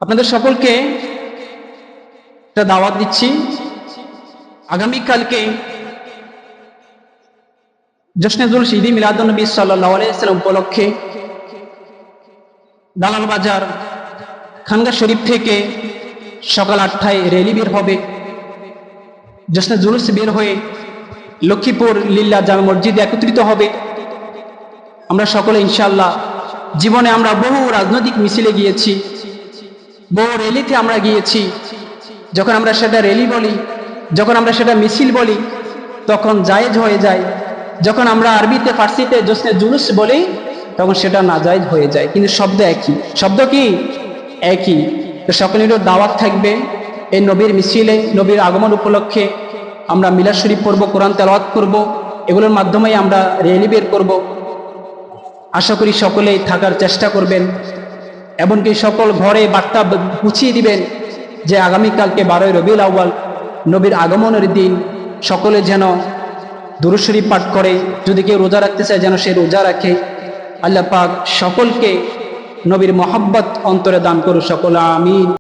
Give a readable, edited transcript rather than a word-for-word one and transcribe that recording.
আপনাদের সকলকে একটা দাওয়াত দিচ্ছি। আগামীকালকে জশ্নে জুলুস ঈদ মিলাদুন্নবী সাল্লাল্লাহু আলাইহি ওয়াসাল্লাম উপলক্ষে দালাল বাজার খানগা শরীফ থেকে সকাল 8টায় র্যালি বের হবে। জশ্নে জুলুস বের হয়ে লক্ষ্মীপুর লিল্লাহ জামে মসজিদে একত্রিত হবে। আমরা সকলে ইনশাআল্লাহ জীবনে আমরা বহু রাজনৈতিক মিছিলে গিয়েছি, বহু র্যালিতে আমরা গিয়েছি। যখন আমরা সেটা র্যালি বলি, যখন আমরা সেটা মিছিল বলি, তখন জায়েজ হয়ে যায়। যখন আমরা আরবিতে ফার্সিতে জশ্নে জুলুস বলি, তখন সেটা নাজায়েজ হয়ে যায়। কিন্তু শব্দ একই। শব্দ কি? একই। তো সকলেরও দাওয়াত থাকবে এই নবীর মিছিলে, নবীর আগমন উপলক্ষে আমরা মিলাদ শরীফ পড়ব, কোরআন তেলাওয়াত করব, এগুলোর মাধ্যমেই আমরা র্যালি বের করব। আশা করি সকলেই থাকার চেষ্টা করবেন, এমনকি সকল ঘরে বার্তা পৌঁছিয়ে দিবেন যে আগামীকালকে 12ই রবিউল আউয়াল নবীর আগমনের দিন। সকলে যেন দুরূদ শরীফ পাঠ করে, যদি কেউ রোজা রাখতে চায় যেন সে রোজা রাখে। আল্লাহ পাক সকলকে নবীর মহব্বত অন্তরে দান করুন। সকল আমিন।